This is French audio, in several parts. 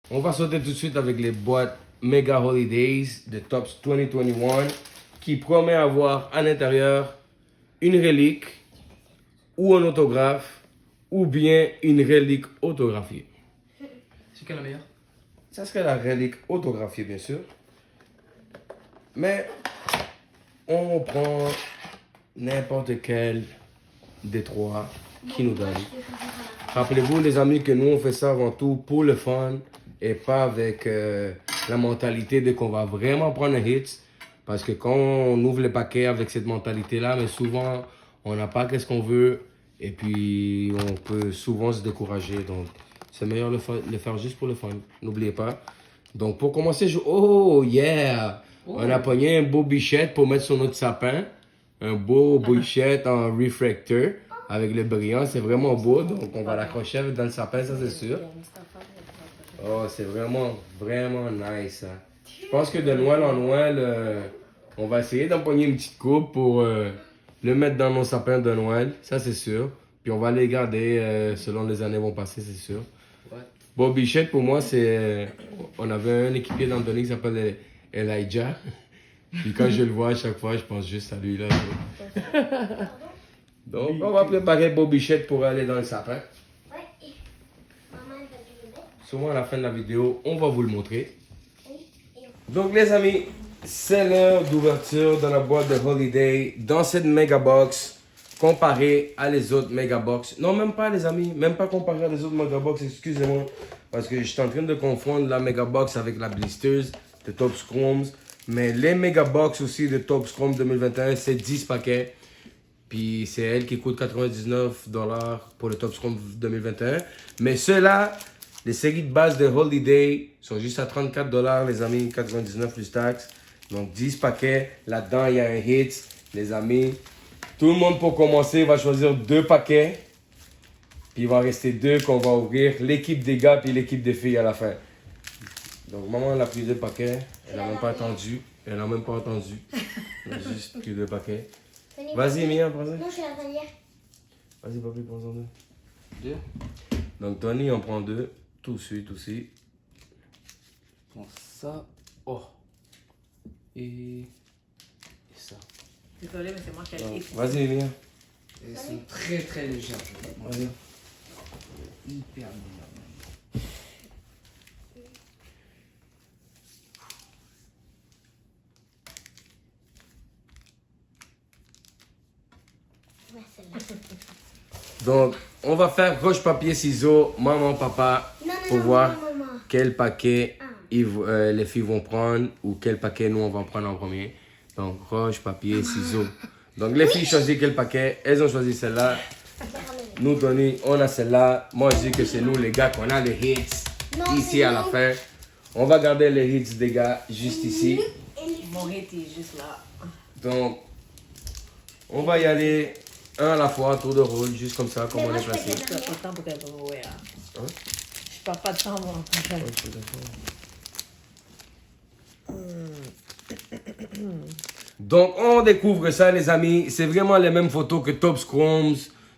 On va sauter tout de suite avec les boîtes Mega Holidays de Tops 2021 qui promet avoir à l'intérieur une relique ou un autographe ou bien une relique autographiée. C'est quelle la meilleure? Ça serait la relique autographiée, bien sûr. Mais on prend n'importe quel des trois qui nous donne. Rappelez-vous, les amis, que nous, on fait ça avant tout pour le fun et pas avec la mentalité de qu'on va vraiment prendre un hit. Parce que quand on ouvre le paquet avec cette mentalité-là, mais souvent, on n'a pas qu'est-ce qu'on veut et puis on peut souvent se décourager. Donc, c'est meilleur le faire juste pour le fun. N'oubliez pas. Donc, pour commencer, oh yeah! On a pogné un beau bichette pour mettre sur notre sapin. Un beau bichette en refractor avec le brillant. C'est vraiment beau. Donc, on va l'accrocher dans le sapin, ça c'est sûr. Oh, c'est vraiment, vraiment nice. Hein. Je pense que de Noël en Noël, on va essayer d'empoigner une petite coupe pour le mettre dans nos sapins de Noël. Ça, c'est sûr. Puis on va les garder selon les années vont passer, c'est sûr. Ouais. Bon, Bichette, pour moi, c'est... On avait un équipier d'Anthony qui s'appelle Elijah. Puis quand je le vois à chaque fois, je pense juste à lui là. Donc, on va préparer Beau Bichette pour aller dans le sapin. Souvent à la fin de la vidéo, on va vous le montrer. Donc les amis, c'est l'heure d'ouverture de la boîte de Holiday dans cette méga box comparé à les autres méga box. Non, même pas les amis, même pas comparé à les autres méga box, excusez-moi. Parce que je suis en train de confondre la méga box avec la Blisters de Top Chromes. Mais les méga box aussi de Top Chrome 2021, c'est 10 paquets. Puis c'est elle qui coûte 99$ pour le Top Chrome 2021. Mais ceux-là, les séries de base de Holiday sont juste à 34$, les amis, 99 plus taxes. Donc 10 paquets. Là-dedans, il y a un hit, les amis. Tout le monde, pour commencer, va choisir 2 paquets. Puis il va rester 2 qu'on va ouvrir. L'équipe des gars puis l'équipe des filles à la fin. Donc maman, elle a pris 2 paquets. Elle n'a même pas attendu. Elle n'a même pas entendu. Elle a juste pris 2 paquets. Vas-y, Mia, prends-en. Non, je suis la dernière. Vas-y, papi, prends-en 2. Donc Tony, on prend 2. Tout de suite aussi. Prends ça. Oh. Et ça. Désolé, mais c'est moi qui ai écrit. Vas-y, Mia. Elles sont très très légères. Vas-y. Hyper légères. Ouais, celle-là. Donc, on va faire roche, papier, ciseaux, maman, papa, pour voir maman. quel paquet les filles vont prendre ou quel paquet nous on va prendre en premier. Donc, roche, papier, ciseaux. Donc, les filles choisissent quel paquet. Elles ont choisi celle-là. Nous, Tony, on a celle-là. Moi, je dis que c'est nous, les gars, qu'on a les hits ici à la fin. On va garder les hits des gars juste ici. Mon hit est juste là. Donc, on va y aller un à la fois, tour de rôle, juste comme ça, comme on est placé. Je perds pas de temps pour qu'elle va ouais. Hein? Je perds pas de temps, moi. Donc, on découvre ça, les amis. C'est vraiment les mêmes photos que Top Chromes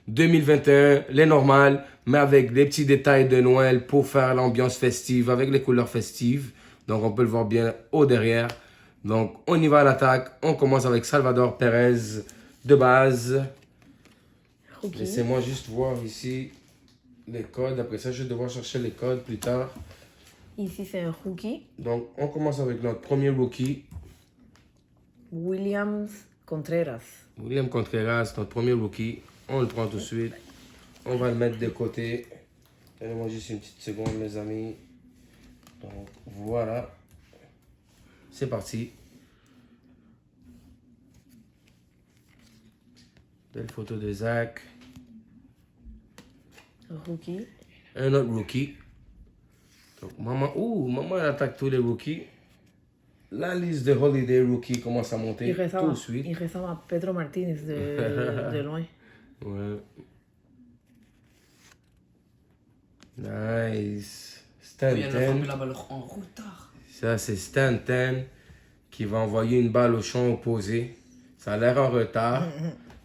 2021, les normales, mais avec des petits détails de Noël pour faire l'ambiance festive, avec les couleurs festives. Donc, on peut le voir bien au derrière. Donc, on y va à l'attaque. On commence avec Salvador Perez de base. Okay. Laissez-moi juste voir ici les codes. Après ça, je vais devoir chercher les codes plus tard. Ici, c'est un rookie. Donc, on commence avec notre premier rookie. Williams Contreras. William Contreras, notre premier rookie. On le prend tout de suite. On va le mettre de côté. Donnez-moi juste une petite seconde, mes amis. Donc, voilà. C'est parti. Belle photo de Zach. Rookie. Un autre rookie. Donc, maman, elle attaque tous les rookies. La liste de Holiday Rookie commence à monter tout de suite. Il ressemble à Pedro Martinez de loin. Ouais. Nice. Il vient de frapper Stanton. la balle en retard. Ça, c'est Stanton qui va envoyer une balle au champ opposé. Ça a l'air en retard.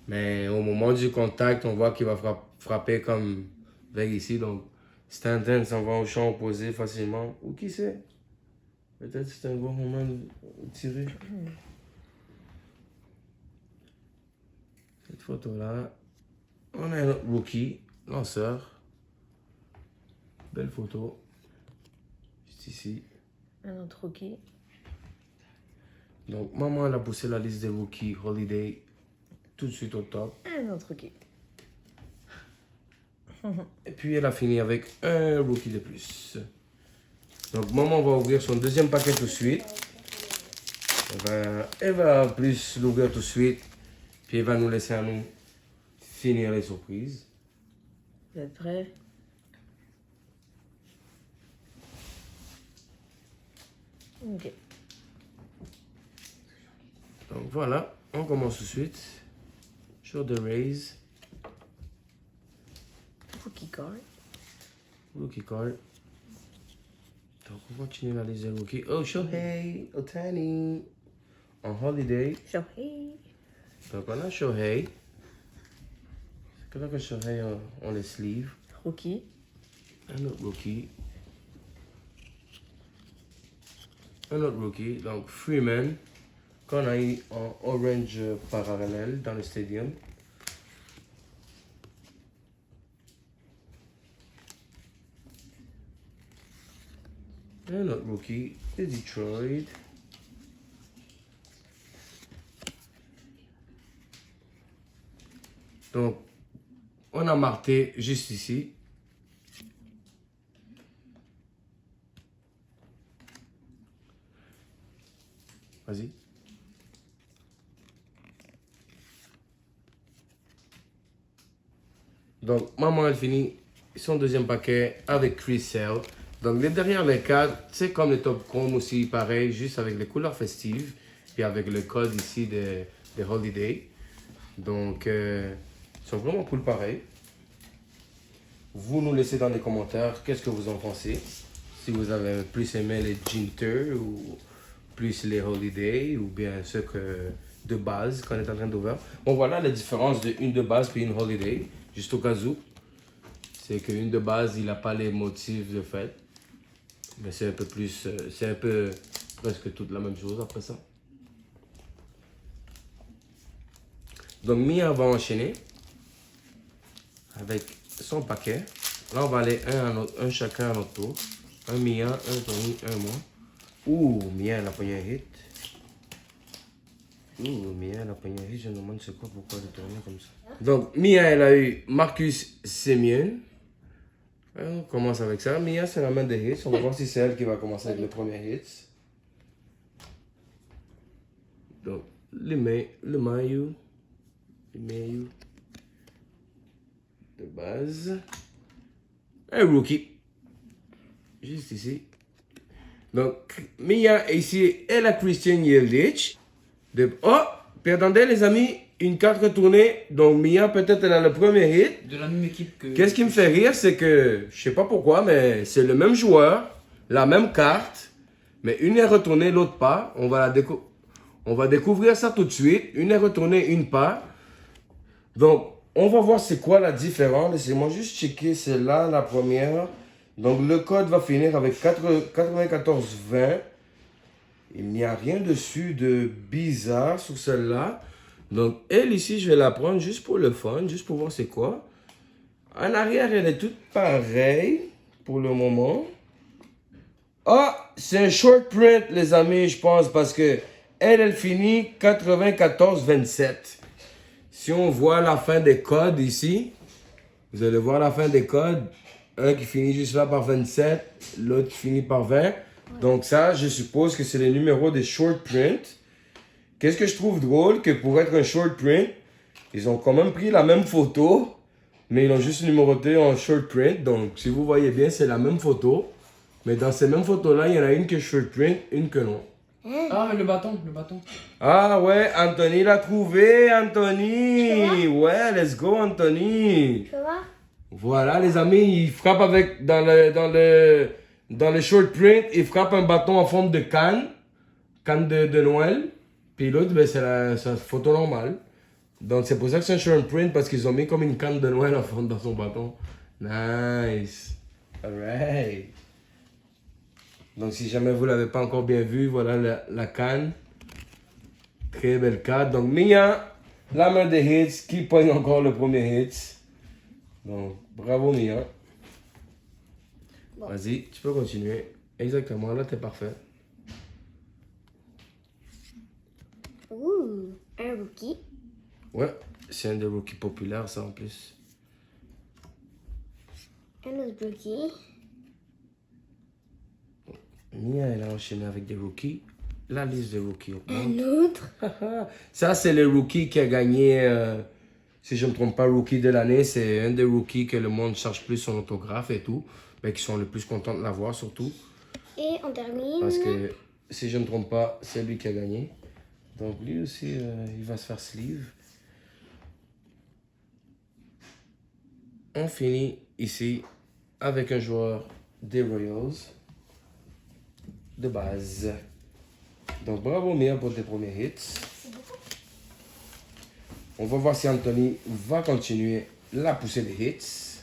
Mais au moment du contact, on voit qu'il va frapper comme vers ici. Donc, Stanton s'en va au champ opposé facilement. Ou qui sait? Peut-être c'est un gros moment de tirer. Cette photo-là. On a un autre rookie, lanceur. Belle photo. Juste ici. Un autre rookie. Donc, maman, elle a poussé la liste des rookies Holiday tout de suite au top. Un autre rookie. Et puis, elle a fini avec un rookie de plus. Donc, maman va ouvrir son deuxième paquet tout de suite. Elle va plus l'ouvrir tout de suite. Puis, elle va nous laisser à nous finir les surprises. Vous êtes prêts? Ok. Donc, voilà. On commence tout de suite. Sur The Rays. Rookie card. Rookie card. Donc, on continue la liste des rookies. Oh, Shohei Ohtani. En Holiday. Shohei. Donc, on a Shohei. C'est que là que Shohei, on les sleeve. Rookie. Un autre rookie. Un autre rookie. Donc, Freeman. Qu'on a eu en orange parallèle dans le stadium. Un autre rookie de Detroit. Donc, on a marqué juste ici. Vas-y. Donc, maman, elle finit son deuxième paquet avec Chris Sale. Donc, derrière les cadres, c'est comme les Top Chrome aussi, pareil, juste avec les couleurs festives. Puis avec le code ici des Holiday. Donc, ils sont vraiment cool pareil. Vous nous laissez dans les commentaires qu'est-ce que vous en pensez. Si vous avez plus aimé les Jinter ou plus les Holiday ou bien ceux que de base qu'on est en train d'ouvrir. Bon, voilà la différence de une de base puis une Holiday. Juste au cas où. C'est qu'une de base, il n'a pas les motifs de fête. Mais c'est un peu plus, c'est un peu presque toute la même chose après ça. Donc Mia va enchaîner avec son paquet. Là on va aller un chacun à notre tour. Un Mia, un Tony, un moi. Ouh, Mia elle a pogné un hit. Ouh, Mia elle a pogné un hit. Je me demande c'est quoi, pourquoi elle est tournée comme ça. Donc Mia elle a eu Marcus Semien. On commence avec ça. Mia, c'est la main des hits. On va voir si c'est elle qui va commencer avec le premier hit. Donc, le maillot de base. Un rookie. Juste ici. Donc, Mia, ici, elle a Christian Yelich. Oh, puis attendez les amis, une carte retournée. Donc, Mia, peut-être elle a le premier hit. De la même équipe que... Qu'est-ce qui me fait rire, c'est que, je sais pas pourquoi, mais c'est le même joueur, la même carte, mais une est retournée, l'autre pas. On va découvrir ça tout de suite. Une est retournée, une pas. Donc, on va voir c'est quoi la différence. Laissez-moi juste checker celle-là, la première. Donc, le code va finir avec 9420. Il n'y a rien dessus de bizarre sur celle-là. Donc, elle ici, je vais la prendre juste pour le fun, juste pour voir c'est quoi. En arrière, elle est toute pareille pour le moment. Ah, c'est un short print, les amis, je pense, parce que elle finit 94-27. Si on voit la fin des codes ici, vous allez voir la fin des codes. Un qui finit juste là par 27, l'autre qui finit par 20. Donc ça, je suppose que c'est les numéros des short print. Qu'est-ce que je trouve drôle, que pour être un short print, ils ont quand même pris la même photo, mais ils l'ont juste numéroté en short print. Donc si vous voyez bien, c'est la même photo. Mais dans ces mêmes photos-là, il y en a une qui est short print, une que non. Ah, le bâton, le bâton. Ah ouais, Anthony l'a trouvé, Anthony. Ouais, let's go, Anthony. Tu vois? Voilà, les amis, il frappe avec, dans le short print, il frappe un bâton en forme de canne de Noël. Puis l'autre, ben, c'est la photo normale. Donc c'est pour ça que c'est un short print, parce qu'ils ont mis comme une canne de Noël en forme dans son bâton. Nice. Alright. Donc si jamais vous l'avez pas encore bien vu, voilà la canne. Très belle carte. Donc Mia, la main des hits, qui pogne encore le premier hit. Donc bravo Mia. Bon. Vas-y, tu peux continuer. Exactement, là t'es parfait. Ouh, un rookie. Ouais, c'est un des rookies populaires ça en plus. Un autre rookie. Mia, elle a enchaîné avec des rookies. La liste des rookies augmente. Un autre. Ça, c'est le rookie qui a gagné, si je ne me trompe pas, rookie de l'année. C'est un des rookies que le monde cherche plus son autographe et tout. Mais qui sont le plus contents de l'avoir surtout. Et on termine. Parce que, si je ne me trompe pas, c'est lui qui a gagné. Donc lui aussi, il va se faire sleeve. On finit ici avec un joueur des Royals de base. Donc bravo Mia pour tes premiers hits. On va voir si Anthony va continuer la poussée des hits.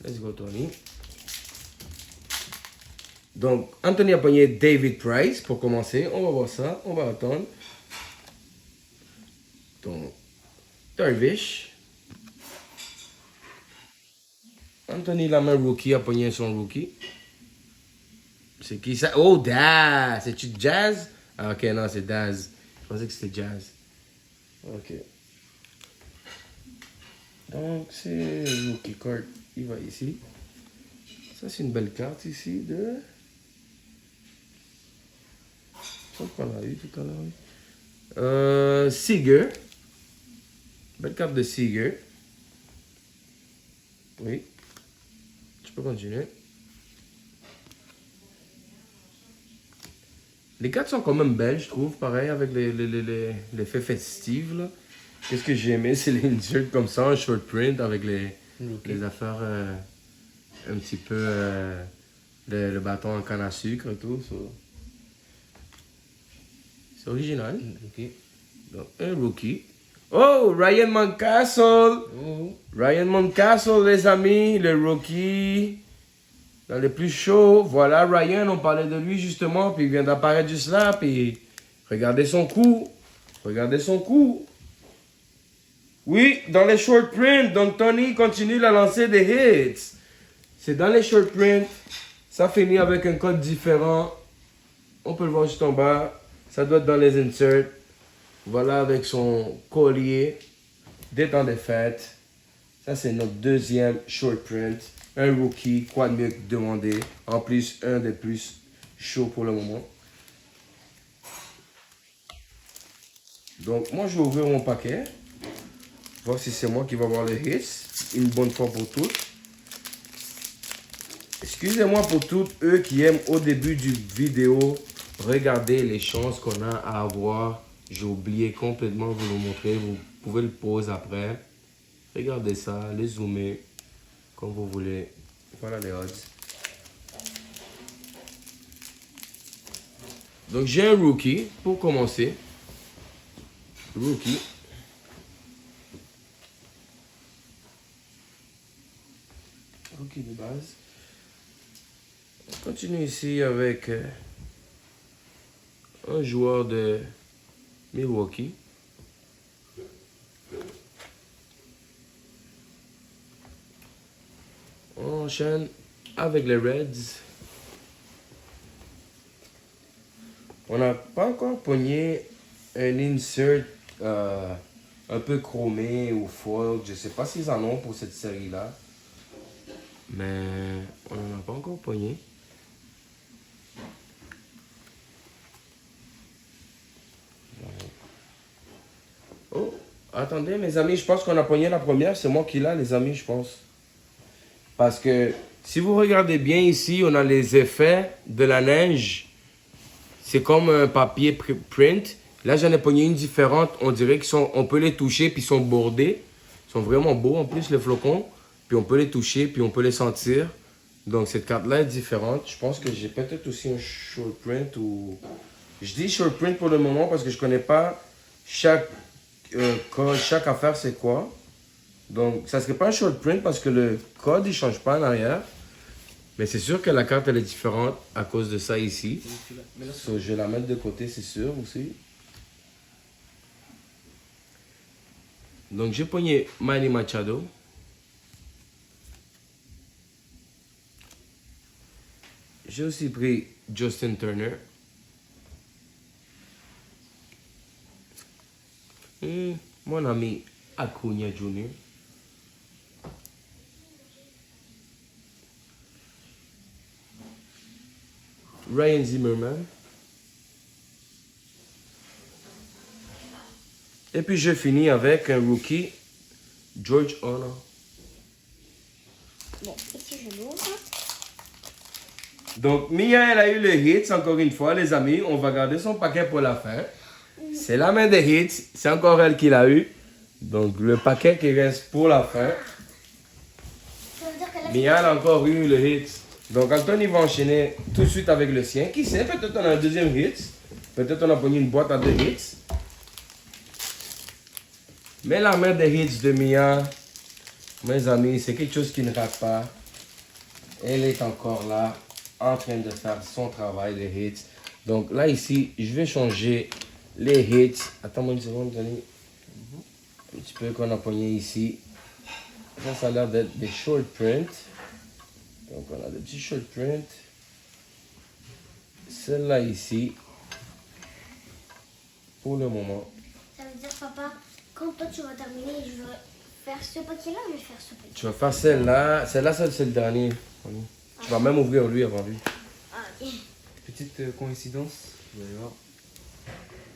Let's go Tony. Donc Anthony a pogné David Price pour commencer. On va voir ça. On va attendre. Donc Darvish. Anthony la main rookie a pogné son rookie. C'est qui ça? Oh, Daz! C'est-tu Jazz? Ah, ok, non, c'est Daz. Je pensais que c'était Jazz. Ok. Donc, c'est Rookie Card. Il va ici. Ça, c'est une belle carte ici de... Je pense qu'on l'a eu tout à l'heure. Seager. Belle carte de Seager. Oui. Tu peux continuer. Les cartes sont quand même belles, je trouve, pareil, avec les faits festifs, là. Qu'est-ce que j'ai aimé, c'est les inserts comme ça, un short print avec les affaires un petit peu, le bâton en canne à sucre et tout. So. C'est original. Ok. Donc, un rookie. Oh, Ryan Mountcastle! Oh. Ryan Mountcastle, les amis, le rookie. Dans les plus chauds, voilà Ryan, on parlait de lui justement, puis il vient d'apparaître juste là, puis regardez son coup, regardez son coup. Oui, dans les short prints, donc Tony continue à lancer des hits. C'est dans les short prints, ça finit avec un code différent, on peut le voir juste en bas, ça doit être dans les inserts. Voilà avec son collier, des temps des fêtes, ça c'est notre deuxième short print. Un rookie, quoi de mieux que demander. En plus, un des plus chauds pour le moment. Donc, moi, je vais ouvrir mon paquet. Voir si c'est moi qui va avoir les hits. Une bonne fois pour toutes. Excusez-moi pour toutes eux qui aiment au début du vidéo regarder les chances qu'on a à avoir. J'ai oublié complètement de vous le montrer. Vous pouvez le poser après. Regardez ça, les zoomer. Comme vous voulez. Voilà les odds. Donc j'ai un rookie pour commencer. Rookie. Rookie de base. On continue ici avec un joueur de Milwaukee. On enchaîne avec les Reds. On n'a pas encore pogné un insert un peu chromé ou foil. Je ne sais pas s'ils en ont pour cette série-là. Mais on n'en a pas encore pogné. Oh, attendez mes amis, je pense qu'on a pogné la première. C'est moi qui l'ai les amis, je pense. Parce que si vous regardez bien ici, on a les effets de la neige. C'est comme un papier print. Là, j'en ai pogné une différente. On dirait qu'on peut les toucher puis ils sont bordés. Ils sont vraiment beaux en plus, les flocons. Puis on peut les toucher puis on peut les sentir. Donc cette carte-là est différente. Je pense que j'ai peut-être aussi un short print ou... Je dis short print pour le moment parce que je connais pas chaque affaire c'est quoi. Donc, ça serait pas un short print parce que le code, il change pas en arrière. Mais c'est sûr que la carte, elle est différente à cause de ça ici. So, je vais la mettre de côté, c'est sûr aussi. Donc, j'ai pogné Manny Machado. J'ai aussi pris Justin Turner. Mon ami Acuna Jr. Ryan Zimmerman. Et puis je finis avec un rookie, George Honor. Bon, ici je l'ouvre. Donc Mia, elle a eu le hits encore une fois, les amis. On va garder son paquet pour la fin. C'est la main des hits, c'est encore elle qui l'a eu. Donc le paquet qui reste pour la fin. Ça veut dire que là, Mia, elle a encore eu le hit. Donc Anthony va enchaîner tout de suite avec le sien. Qui sait, peut-être on a un deuxième hit. Peut-être on a pogné une boîte à 2 hits. Mais la main des hits de Mia, mes amis, c'est quelque chose qui ne rate pas. Elle est encore là, en train de faire son travail, les hits. Donc là, ici, je vais changer les hits. Attends-moi une seconde, Tony. Un petit peu qu'on a pogné ici. Ça a l'air d'être des short prints. Donc on a des petits short prints. Celle-là ici. Pour le moment. ça veut dire, papa, quand toi tu vas terminer, je vais faire ce paquet-là, je vais faire ce paquet. Tu vas faire celle-là. Celle-là, c'est le dernier. Tu vas même ouvrir lui avant lui. Ah, ok. Petite coïncidence, vous allez voir.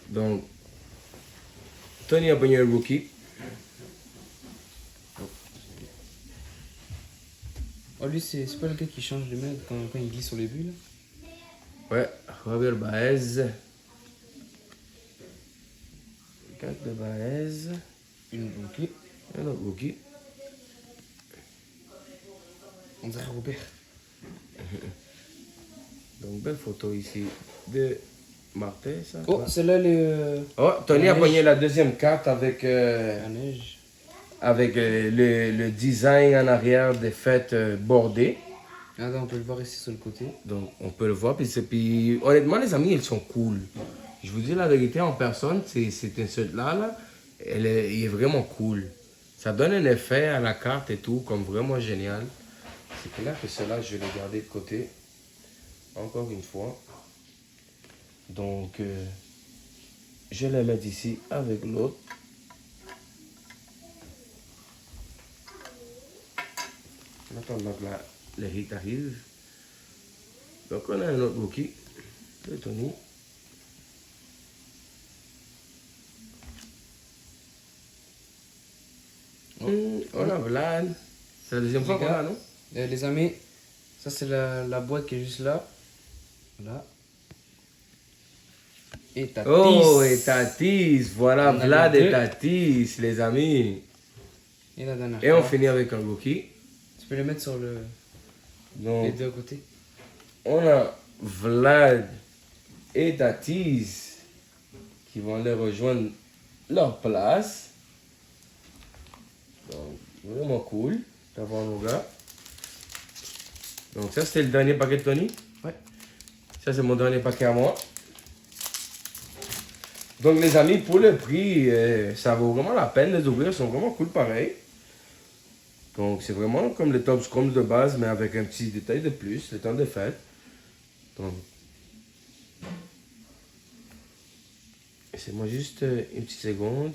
Donc, Tony a pogné un rookie. Oh, lui, c'est pas le gars qui change les mains quand il glisse sur les buts, là? Ouais, Robert Baez. Carte de Baez. Une rookie. Un autre rookie. On dirait Robert. Donc, belle photo ici de Martin, ça. Oh, celle-là, les. Oh, Tony la a pogné neige. la deuxième carte avec, La neige. avec le design en arrière des fêtes bordées. Attends, on peut le voir ici sur le côté. Donc, on peut le voir. Puis honnêtement, les amis, ils sont cool. Je vous dis la vérité, en personne, c'est un seul-là, là, il est vraiment cool. Ça donne un effet à la carte et tout, comme vraiment génial. C'est clair que cela, je vais le garder de côté. Encore une fois. Donc, je vais le mettre ici avec l'autre. En attendant que le hit arrive. Donc, on a un autre rookie de Tony. On a Vlad. C'est la deuxième fois qu'on a, non? Les amis, ça c'est la boîte qui est juste là. Là. Et Tatis. Oh, et Tatis. Voilà, On a Vlad les et deux. Tatis, les amis. Et la dernière Et on carte. finit avec un rookie. Tu peux les mettre sur les Donc, deux à côté. on a Vlad et Tatis qui vont aller rejoindre leur place. Donc, vraiment cool d'avoir nos gars. Donc, ça, c'était le dernier paquet de Tony. Ouais. Ça, c'est mon dernier paquet à moi. Donc, les amis, pour le prix, ça vaut vraiment la peine de les ouvrir. Ils sont vraiment cool pareil. Donc, c'est vraiment comme les Top Scrums de base, mais avec un petit détail de plus, le temps de fête. Donc, laissez-moi juste une petite seconde.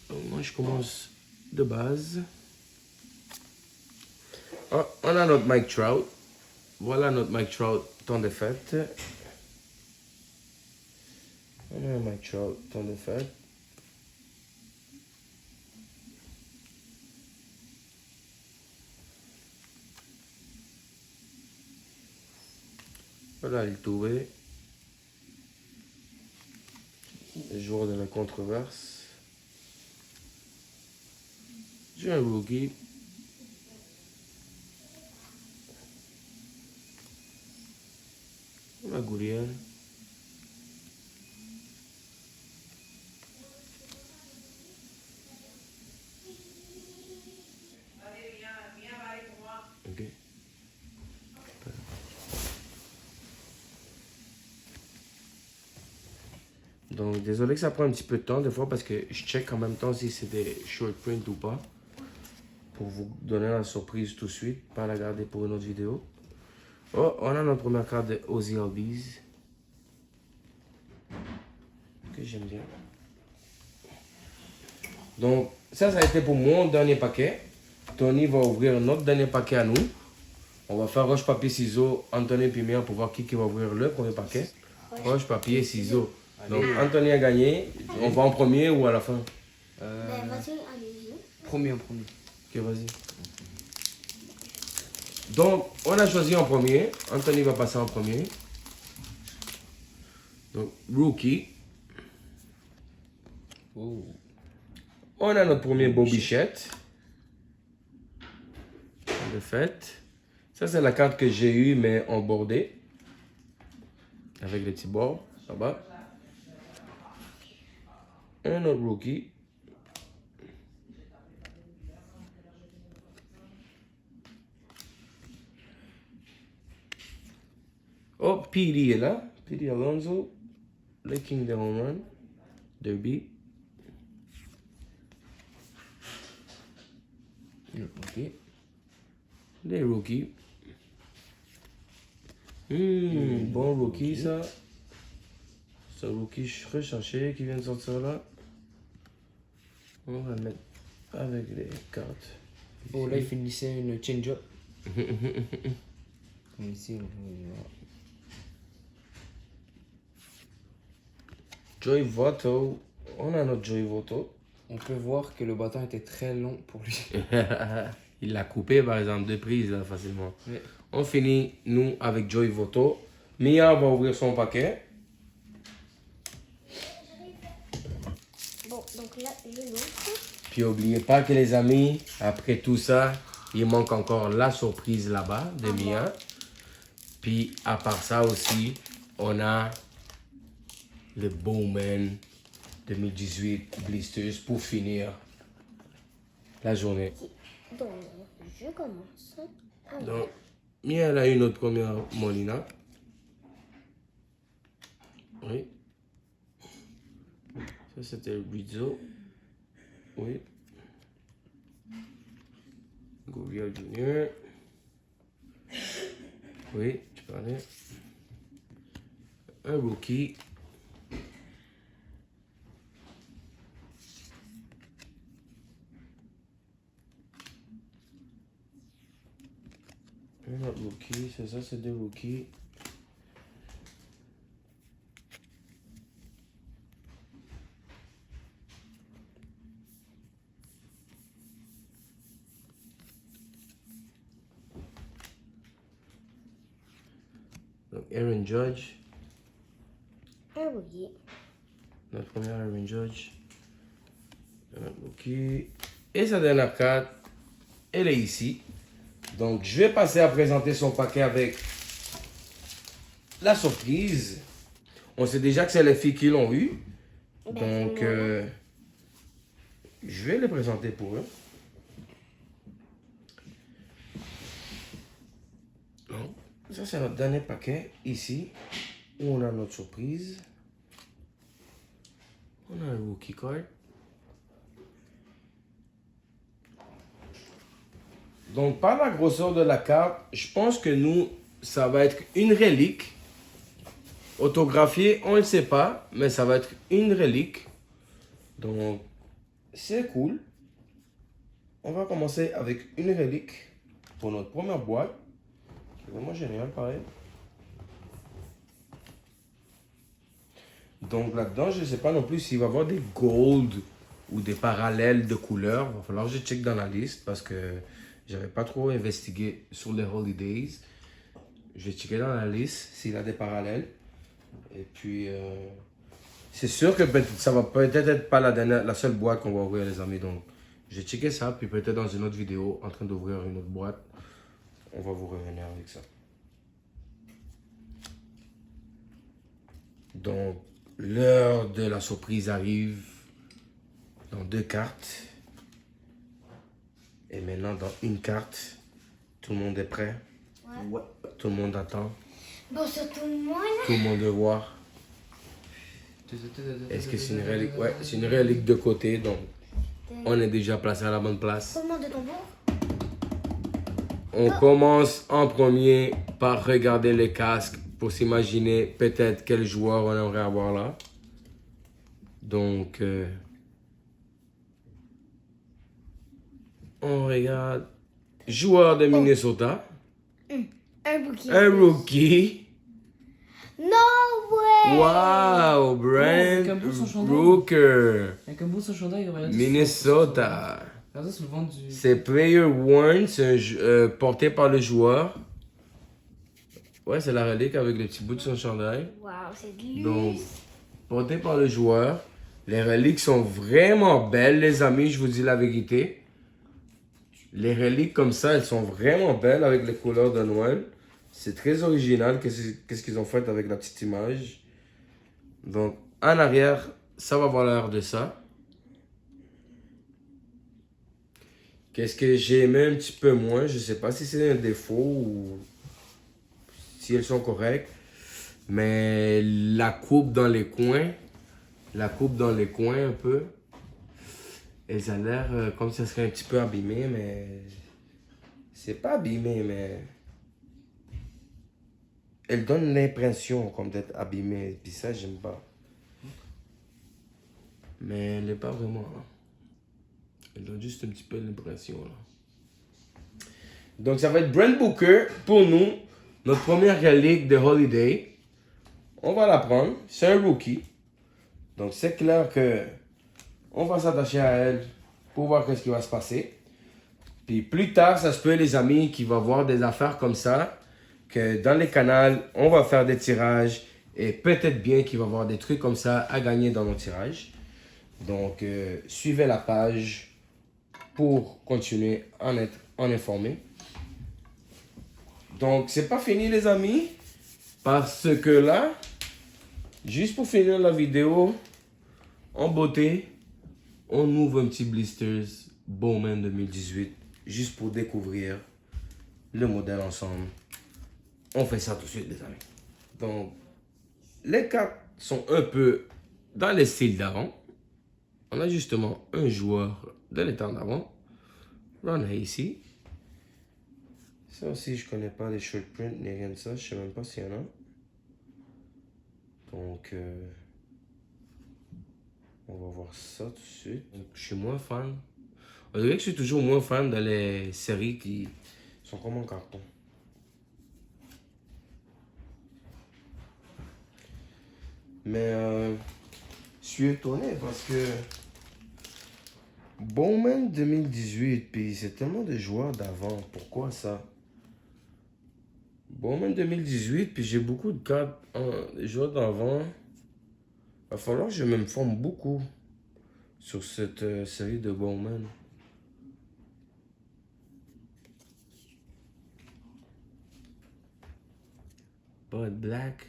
Donc, moi, je commence de base. Oh, on a notre Mike Trout. Voilà notre Mike Trout, temps de fête. On a un Mike Trout, temps de fête. Voilà, il trouvait. Le joueur de la controverse. J'ai un rookie. La Gourienne. Désolé que ça prend un petit peu de temps des fois parce que je check en même temps si c'est des short print ou pas. Pour vous donner la surprise tout de suite, pas la garder pour une autre vidéo. Oh, on a notre première carte de Ozzy Albies. Que j'aime bien. Donc, ça a été pour mon dernier paquet. Tony va ouvrir notre dernier paquet à nous. On va faire roche, papier, ciseaux, Anthony puis Mia pour voir qui va ouvrir le premier paquet. Roche, papier, ciseaux. Donc, Anthony a gagné. On va en premier ou à la fin? Ben, vas-y, allez-y. Premier en premier. Ok, vas-y. Donc, on a choisi en premier. Anthony va passer en premier. Donc, Rookie. Oh. On a notre premier Bobichette. De fait. Ça, c'est la carte que j'ai eue, mais en bordée. Avec les petits bords là-bas. Un autre Rookie. Oh, PD est là. PD Alonso. Le King de Home Run. Derby. Ok. Des rookies. Bon rookie, ça. C'est un rookie recherché qui vient de sortir là. On va le mettre avec les cartes. Oh, là, il finissait une change-up. Comme ici, on peut voir. Joey Votto. On a notre Joey Votto. On peut voir que le bâton était très long pour lui. Il l'a coupé par exemple deux prises là, facilement. Ouais. On finit nous avec Joey Votto. Mia va ouvrir son paquet. Bon, donc là, je l'ouvre. Puis n'oubliez pas que les amis, après tout ça, il manque encore la surprise là-bas de Mia. Puis à part ça aussi, on a le Bowman 2018 Blisters pour finir la journée. Donc, je commence. Ah, Donc, Mia elle a eu notre première Molina. Oui. Ça c'était Rizzo. Oui. Gurriel Jr. Oui, tu parlais. Un rookie. Un autre rookie, c'est ça, c'est deux rookies. Donc Aaron Judge, un rookie. notre premier Aaron Judge. Un rookie. Et sa dernière carte, elle est ici. Donc je vais passer à présenter son paquet avec la surprise. On sait déjà que c'est les filles qui l'ont eu. Donc je vais les présenter pour eux. Donc, ça c'est notre dernier paquet ici où on a notre surprise. On a un rookie card. Donc par la grosseur de la carte, je pense que nous, ça va être une relique. Autographiée, on ne le sait pas, mais ça va être une relique. Donc c'est cool. On va commencer avec une relique pour notre première boîte. C'est vraiment génial, pareil. Donc là-dedans, je ne sais pas non plus s'il va y avoir des gold ou des parallèles de couleurs. Il va falloir que je check dans la liste parce que j'avais pas trop investigué sur les holidays. Je vais checker dans la liste s'il a des parallèles. Et puis, c'est sûr que ça va peut-être être pas la seule boîte qu'on va ouvrir, les amis. Donc, j'ai checké ça. Puis peut-être dans une autre vidéo, en train d'ouvrir une autre boîte, on va vous revenir avec ça. Donc, l'heure de la surprise arrive dans 2 cartes. Et maintenant, dans une carte, tout le monde est prêt. Ouais. Tout le monde attend. Bon, surtout moi, là. Tout le monde veut voir. Est-ce que c'est une relique? Ouais, c'est une relique de côté, donc on est déjà placé à la bonne place. Comment de tambour? On commence en premier par regarder les casques pour s'imaginer peut-être quel joueur on aimerait avoir là. Donc, on regarde joueur de Minnesota, Un bouquet. un rookie. No way! Wow, avec un Brent beau son chandail. Rooker, Avec un beau son chandail, regarde. Minnesota. Regarde ça sur le ventre du. C'est Player Worn, c'est porté par le joueur. Ouais, c'est la relique avec le petit bout de son chandail. Wow, c'est de Donc, luxe. porté par le joueur. Les reliques sont vraiment belles, les amis, je vous dis la vérité. Les reliques comme ça, elles sont vraiment belles avec les couleurs de Noël. C'est très original, qu'est-ce qu'ils ont fait avec la petite image. Donc, en arrière, ça va avoir l'air de ça. Qu'est-ce que j'ai aimé un petit peu moins, je sais pas si c'est un défaut ou si elles sont correctes. Mais la coupe dans les coins, un peu, elles ont l'air comme si ça serait un petit peu abîmé, mais c'est pas abîmé, mais elles donnent l'impression comme d'être abîmées, puis ça j'aime pas. Mais elle n'est pas vraiment. Hein. Elle donne juste un petit peu l'impression là. Donc ça va être Brent Booker pour nous, notre première relique de Holiday. On va la prendre, c'est un rookie. Donc c'est clair que on va s'attacher à elle pour voir ce qui va se passer. Puis plus tard, ça se peut les amis qui vont voir des affaires comme ça, que dans les canaux, on va faire des tirages et peut-être bien qu'il va y avoir des trucs comme ça à gagner dans nos tirages. Donc suivez la page pour continuer à être informé. Donc c'est pas fini les amis, parce que là, juste pour finir la vidéo, en beauté, on ouvre un petit blisters Bowman 2018, juste pour découvrir le modèle ensemble. On fait ça tout de suite les amis. Donc, les cartes sont un peu dans le style d'avant. On a justement un joueur de l'état d'avant. Ron ici. Ça aussi, je connais pas les short prints ni rien de ça. Je sais même pas s'il y en a. Donc, on va voir ça tout de suite. Donc, je suis moins fan. On dirait que je suis toujours moins fan de les séries qui sont comme en carton. Mais je suis étonné parce que Bowman 2018, puis c'est tellement de joueurs d'avant. Pourquoi ça? Bowman 2018, puis j'ai beaucoup de cartes des joueurs d'avant. Il va falloir que je m'informe beaucoup sur cette série de Bowman. Bud Black.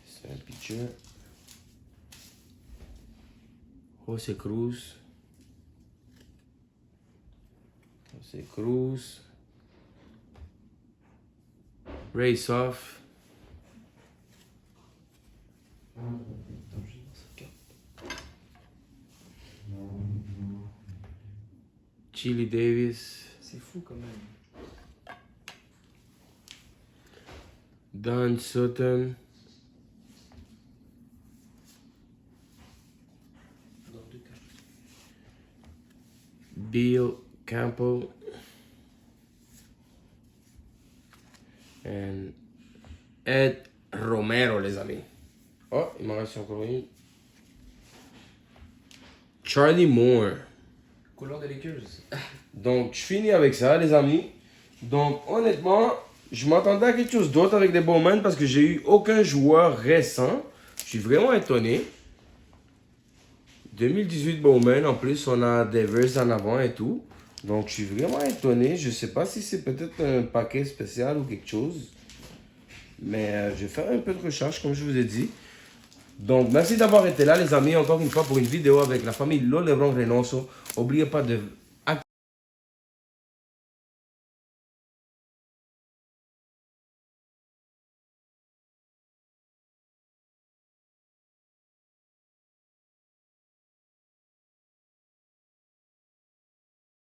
C'est un pitcher. José Cruz. José Cruz. Ray Soft. Chili Davis. C'est fou quand même. Don Sutton. Dans deux cas. Bill Campbell. And Ed Romero, les amis. Oh, il m'en reste encore une. Charlie Moore. Couleur des Lakers. Donc, je finis avec ça, les amis. Donc, honnêtement, je m'attendais à quelque chose d'autre avec des Bowman parce que j'ai eu aucun joueur récent. Je suis vraiment étonné. 2018 Bowman, en plus, on a Devers en avant et tout. Donc, je suis vraiment étonné. Je sais pas si c'est peut-être un paquet spécial ou quelque chose. Mais je vais faire un peu de recherche, comme je vous ai dit. Donc, merci d'avoir été là, les amis. Encore une fois, pour une vidéo avec la famille Lolebron Reynoso. N'oubliez pas de